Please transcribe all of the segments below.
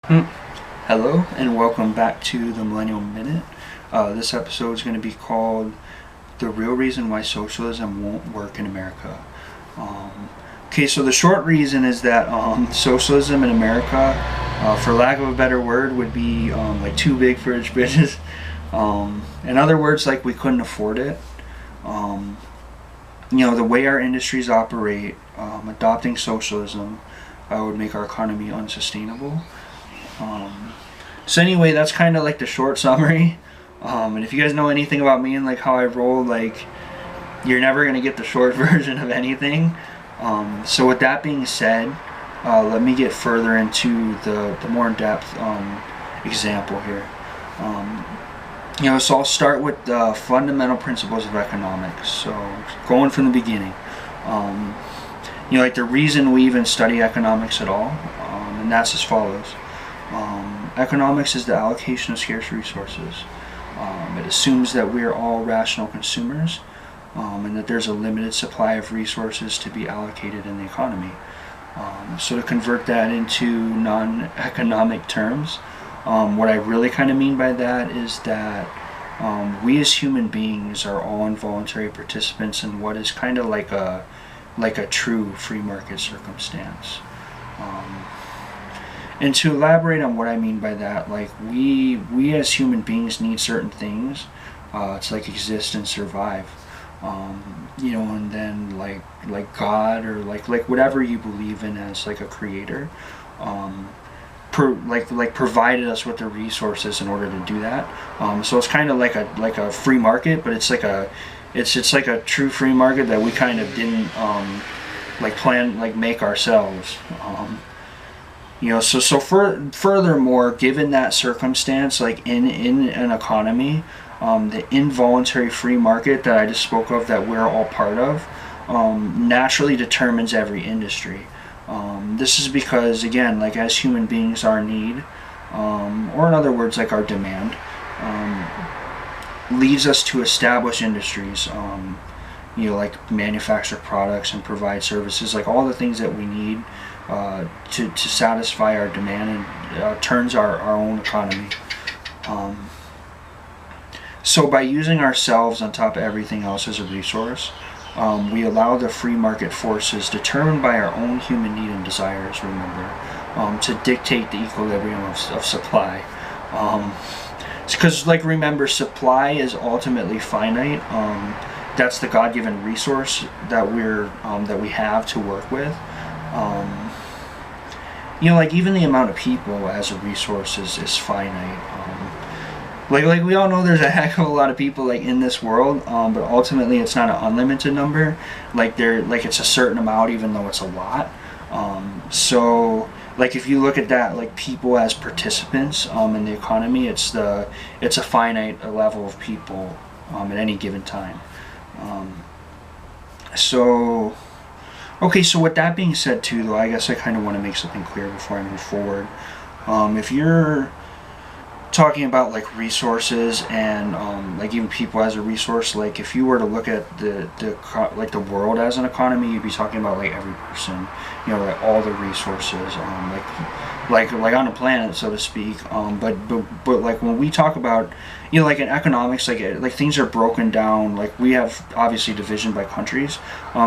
Mm. Hello and welcome back to the Millennial Minute. This episode is going to be called "The Real Reason Why Socialism Won't Work in America." So the short reason is that socialism in America, for lack of a better word, would be like too big for its britches. In other words, like we couldn't afford it. The way our industries operate, adopting socialism would make our economy unsustainable. So anyway, that's kind of like the short summary. And if you guys know anything about me and like how I roll, like you're never gonna get the short version of anything. So with that being said, let me get further into the more in-depth example here. So I'll start with the fundamental principles of economics. So going from the beginning, like the reason we even study economics at all, and that's as follows. Economics is the allocation of scarce resources. It assumes that we're all rational consumers and that there's a limited supply of resources to be allocated in the economy. So to convert that into non-economic terms, what I really kind of mean by that is that we as human beings are all involuntary participants in what is kind of like a true free market circumstance. And to elaborate on what I mean by that, like we as human beings need certain things to like exist and survive. And then like God or like whatever you believe in as like a creator, provided us with the resources in order to do that. So it's kind of like a free market, but it's like a true free market that we kind of didn't make ourselves. Furthermore, given that circumstance, like in an economy, the involuntary free market that I just spoke of, that we're all part of, naturally determines every industry. This is because, again, like as human beings, our need, or in other words, like our demand, leads us to establish industries, like manufacture products and provide services, like all the things that we need to satisfy our demand and turns our own economy. So by using ourselves on top of everything else as a resource, we allow the free market forces determined by our own human need and desires, remember, to dictate the equilibrium of supply. Because remember, supply is ultimately finite. That's the God-given resource that we have to work with. Even the amount of people as a resource is finite. Like we all know there's a heck of a lot of people like in this world, but ultimately it's not an unlimited number. It's a certain amount, even though it's a lot. So if you look at that, like people as participants in the economy, it's a finite level of people at any given time. So with that being said too, though, I guess I kind of want to make something clear before I move forward. If you're talking about like resources and even people as a resource, like if you were to look at the world as an economy, you'd be talking about like every person, like all the resources, like on the planet, so to speak. But like when we talk about in economics, like things are broken down. Like we have obviously division by countries,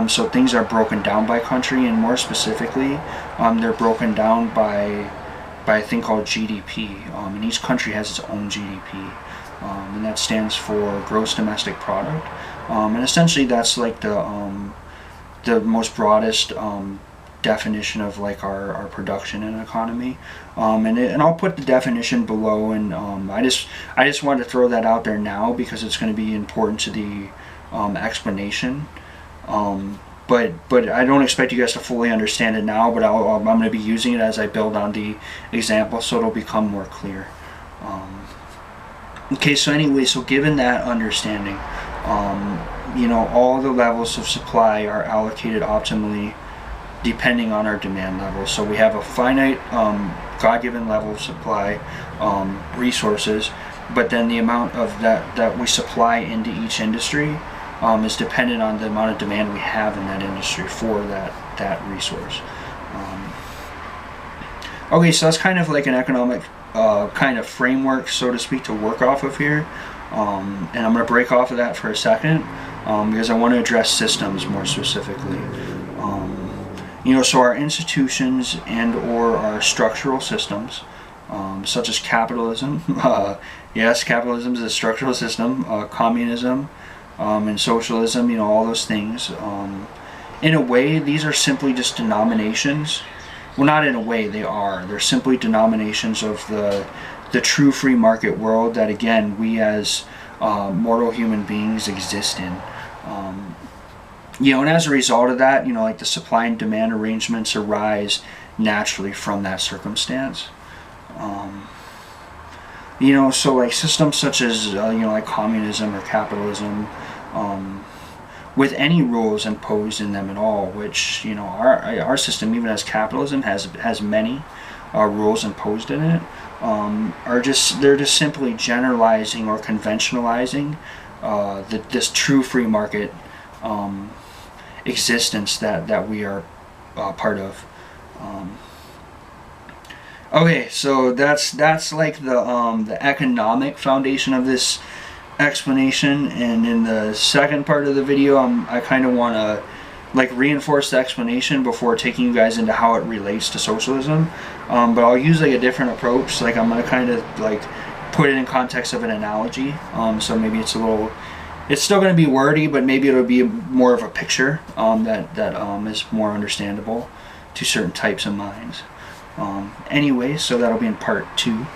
so things are broken down by country, and more specifically, they're broken down by a thing called GDP, and each country has its own GDP, and that stands for gross domestic product, and essentially that's like the most broadest definition of like our production in an economy, and I'll put the definition below, and I just wanted to throw that out there now because it's going to be important to the explanation. But I don't expect you guys to fully understand it now, but I'm going to be using it as I build on the example, so it'll become more clear. So given that understanding, all the levels of supply are allocated optimally depending on our demand level. So we have a finite God-given level of supply resources, but then the amount of that we supply into each industry is dependent on the amount of demand we have in that industry for that resource. Okay, so that's kind of like an economic kind of framework, so to speak, to work off of here. And I'm going to break off of that for a second because I want to address systems more specifically. So our institutions and or our structural systems, such as capitalism, yes, capitalism is a structural system, communism, and socialism, all those things. In a way, these are simply just denominations. Well, not in a way, they are. They're simply denominations of the true free market world that, again, we as mortal human beings exist in. And as a result of that, like the supply and demand arrangements arise naturally from that circumstance. So like systems such as, like communism or capitalism, with any rules imposed in them at all, which, our system, even as capitalism, has many rules imposed in it, they're just simply generalizing or conventionalizing this true free market existence that we are part of. Okay, so that's like the economic foundation of this explanation, and in the second part of the video, I kind of want to like reinforce the explanation before taking you guys into how it relates to socialism. But I'll use like a different approach. Like I'm gonna kind of like put it in context of an analogy. So maybe it's still going to be wordy, but maybe it'll be more of a picture that is more understandable to certain types of minds. Anyway, so that'll be in part 2.